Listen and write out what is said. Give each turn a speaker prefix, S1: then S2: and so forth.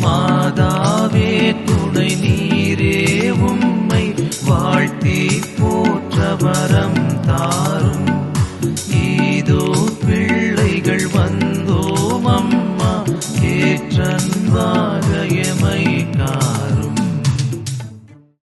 S1: மாதாவே துணை நீரே உம்மை வாழ்த்தி போற்ற வரம் தாரும். இதோ பிள்ளைகள் வந்தோம் அம்மா ஏற்றன்பாக